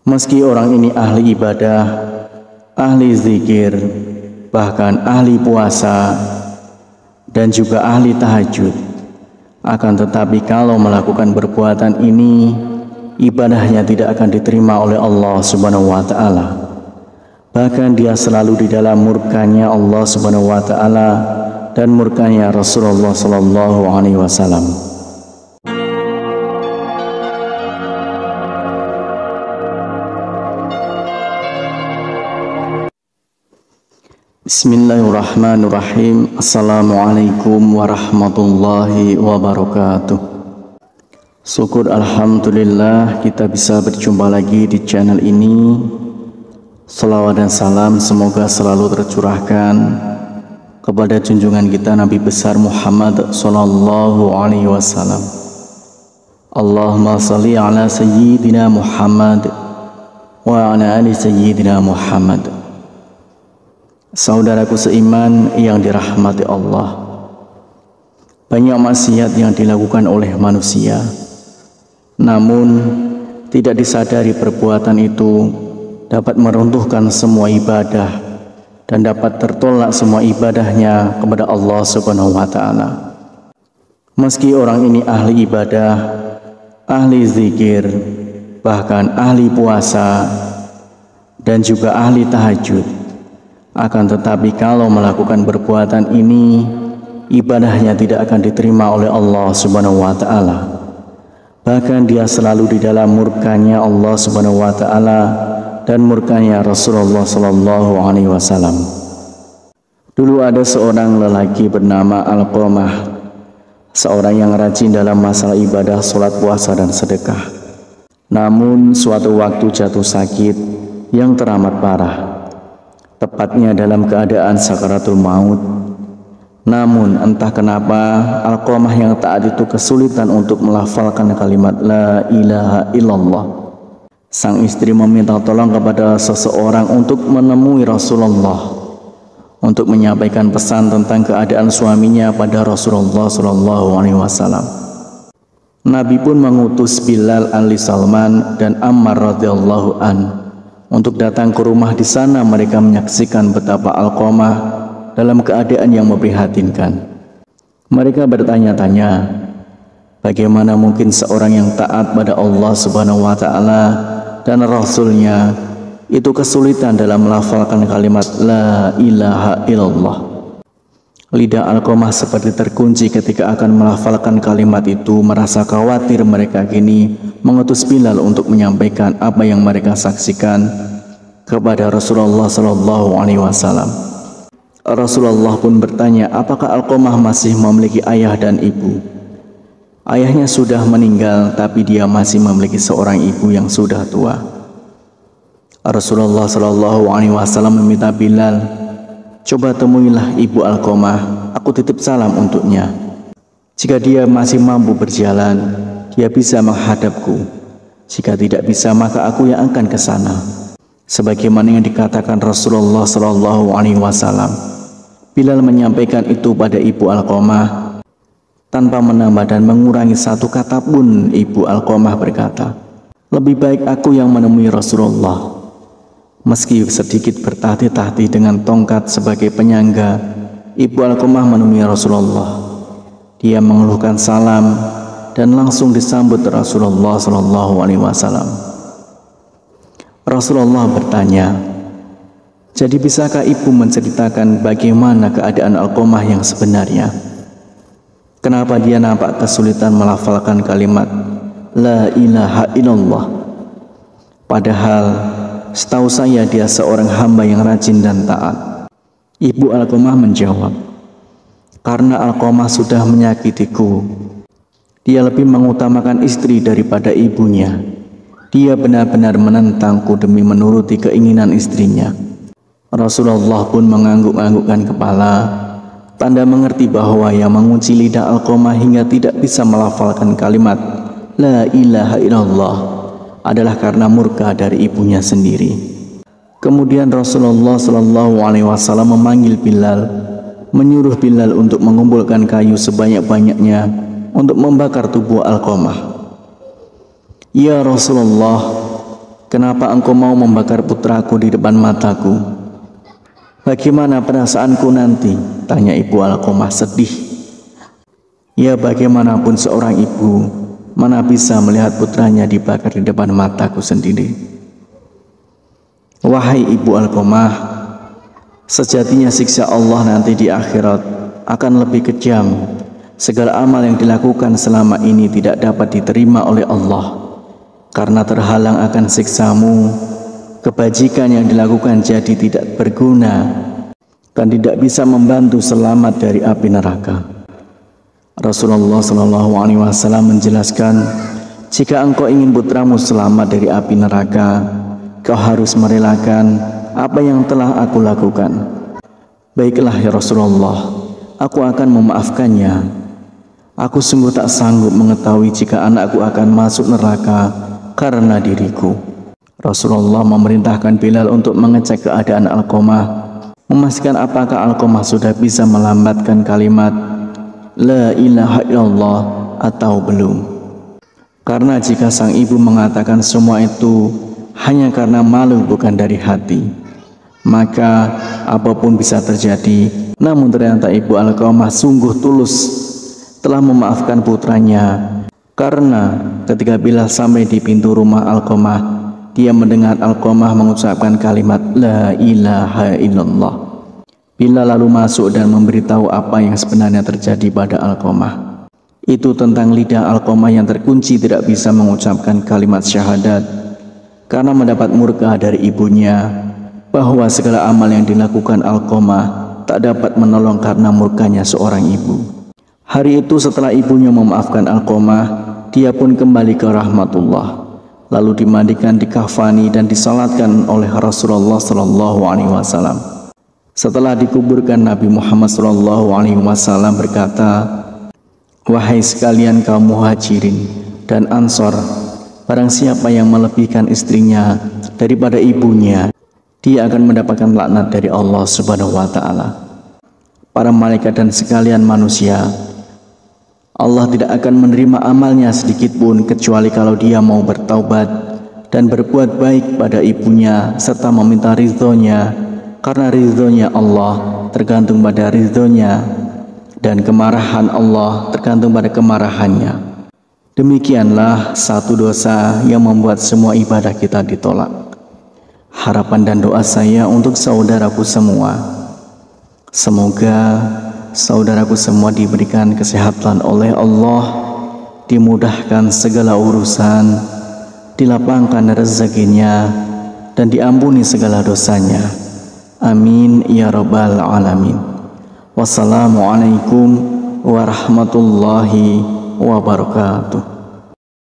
Meski orang ini ahli ibadah, ahli zikir, bahkan ahli puasa, dan juga ahli tahajud, akan tetapi kalau melakukan perbuatan ini, ibadahnya tidak akan diterima oleh Allah Subhanahu wa Ta'ala. Bahkan dia selalu di dalam murkanya Allah Subhanahu wa Ta'ala dan murkanya Rasulullah Sallallahu Alaihi Wasallam. Bismillahirrahmanirrahim. Assalamualaikum warahmatullahi wabarakatuh. Syukur alhamdulillah kita bisa berjumpa lagi di channel ini. Salawat dan salam semoga selalu tercurahkan kepada junjungan kita Nabi besar Muhammad sallallahu alaihi wasallam. Allahumma salli ala sayyidina Muhammad wa ala ali sayyidina Muhammad. Saudaraku seiman yang dirahmati Allah, banyak maksiat yang dilakukan oleh manusia, namun tidak disadari perbuatan itu dapat meruntuhkan semua ibadah dan dapat tertolak semua ibadahnya kepada Allah Subhanahu wa Ta'ala. Meski orang ini ahli ibadah, ahli zikir, bahkan ahli puasa, dan juga ahli tahajud, akan tetapi kalau melakukan perbuatan ini, ibadahnya tidak akan diterima oleh Allah Subhanahu wa Ta'ala. Bahkan dia selalu di dalam murkanya Allah Subhanahu wa Ta'ala dan murkanya Rasulullah Sallallahu Alaihi Wasallam. Dulu ada seorang lelaki bernama Alqamah, seorang yang rajin dalam masalah ibadah, sholat, puasa, dan sedekah. Namun suatu waktu jatuh sakit yang teramat parah, tepatnya dalam keadaan sakaratul maut. Namun entah kenapa Alqamah yang taat itu kesulitan untuk melafalkan kalimat la ilaha illallah. Sang istri meminta tolong kepada seseorang untuk menemui Rasulullah untuk menyampaikan pesan tentang keadaan suaminya pada Rasulullah Sallallahu Alaihi Wasallam. Nabi pun mengutus Bilal Ali Salman dan Ammar radhiyallahu an untuk datang ke rumah. Di sana mereka menyaksikan betapa Alqamah dalam keadaan yang memprihatinkan. Mereka bertanya-tanya, bagaimana mungkin seorang yang taat pada Allah Subhanahu wa Ta'ala dan Rasulnya itu kesulitan dalam melafalkan kalimat la ilaha illallah. Lidah Alqamah seperti terkunci ketika akan melafalkan kalimat itu. Merasa khawatir, mereka kini mengutus Bilal untuk menyampaikan apa yang mereka saksikan kepada Rasulullah Sallallahu Alaihi Wasallam. Rasulullah pun bertanya, apakah Alqamah masih memiliki ayah dan ibu? Ayahnya sudah meninggal, tapi dia masih memiliki seorang ibu yang sudah tua. Rasulullah Sallallahu Alaihi Wasallam meminta Bilal, coba temuilah ibu Alqamah, aku titip salam untuknya. Jika dia masih mampu berjalan, dia bisa menghadapku. Jika tidak bisa, maka aku yang akan ke sana. Sebagaimana yang dikatakan Rasulullah Sallallahu Alaihi Wasallam. Bilal menyampaikan itu pada ibu Alqamah tanpa menambah dan mengurangi satu kata pun. Ibu Alqamah berkata, lebih baik aku yang menemui Rasulullah. Meski sedikit bertahti-tahti dengan tongkat sebagai penyangga, ibu Alqamah menemui Rasulullah. Dia mengeluhkan salam dan langsung disambut Rasulullah Sallallahu Alaihi Wasallam. Rasulullah bertanya, jadi bisakah ibu menceritakan bagaimana keadaan Alqamah yang sebenarnya? Kenapa dia nampak kesulitan melafalkan kalimat la ilaha illallah? Padahal setahu saya dia seorang hamba yang rajin dan taat. Ibu Alqamah menjawab, karena Alqamah sudah menyakitiku. Dia lebih mengutamakan istri daripada ibunya. Dia benar-benar menentangku demi menuruti keinginan istrinya. Rasulullah pun mengangguk-anggukkan kepala, tanda mengerti bahwa yang mengunci lidah Alqamah hingga tidak bisa melafalkan kalimat la ilaha illallah adalah karena murka dari ibunya sendiri. Kemudian Rasulullah Sallallahu Alaihi Wasallam memanggil Bilal, menyuruh Bilal untuk mengumpulkan kayu sebanyak-banyaknya untuk membakar tubuh Alqamah. Ya Rasulullah, Kenapa engkau mau membakar putraku di depan mataku? Bagaimana perasaanku nanti? Tanya ibu Alqamah sedih. Ya, bagaimanapun seorang ibu, mana bisa melihat putranya dibakar di depan mataku sendiri. Wahai ibu Alqamah, sejatinya siksa Allah nanti di akhirat akan lebih kejam. Segala amal yang dilakukan selama ini tidak dapat diterima oleh Allah karena terhalang akan siksamu. Kebajikan yang dilakukan jadi tidak berguna dan tidak bisa membantu selamat dari api neraka. Rasulullah SAW menjelaskan, jika engkau ingin putramu selamat dari api neraka, kau harus merelakan apa yang telah aku lakukan. Baiklah ya Rasulullah, aku akan memaafkannya. Aku sungguh tak sanggup mengetahui jika anakku akan masuk neraka karena diriku. Rasulullah memerintahkan Bilal untuk mengecek keadaan Alqamah, memastikan apakah Alqamah sudah bisa melambatkan kalimat La ilaha illallah atau belum. Karena jika sang ibu mengatakan semua itu hanya karena malu bukan dari hati, maka apapun bisa terjadi. Namun ternyata ibu Alqamah sungguh tulus telah memaafkan putranya, karena ketika Bilal sampai di pintu rumah Alqamah, dia mendengar Alqamah mengucapkan kalimat La ilaha illallah. Bilal lalu masuk dan memberitahu apa yang sebenarnya terjadi pada Alqamah. Itu tentang lidah Alqamah yang terkunci tidak bisa mengucapkan kalimat syahadat karena mendapat murka dari ibunya, bahwa segala amal yang dilakukan Alqamah tak dapat menolong karena murkanya seorang ibu. Hari itu setelah ibunya memaafkan Alqamah, dia pun kembali ke rahmatullah, lalu dimandikan, dikafani dan disalatkan oleh Rasulullah SAW. Setelah dikuburkan, Nabi Muhammad SAW berkata, wahai sekalian kaum muhajirin dan ansor, barang siapa yang melebihkan istrinya daripada ibunya, dia akan mendapatkan laknat dari Allah Subhanahu wa Ta'ala. Para malaikat dan sekalian manusia, Allah tidak akan menerima amalnya sedikit pun kecuali kalau dia mau bertaubat dan berbuat baik pada ibunya serta meminta ridhonya, karena ridhonya Allah tergantung pada ridhonya dan kemarahan Allah tergantung pada kemarahannya. Demikianlah satu dosa yang membuat semua ibadah kita ditolak. Harapan dan doa saya untuk saudaraku semua, semoga saudaraku semua diberikan kesehatan oleh Allah, dimudahkan segala urusan, dilapangkan rezekinya, dan diampuni segala dosanya. Amin ya rabbal alamin. Wassalamualaikum warahmatullahi wabarakatuh.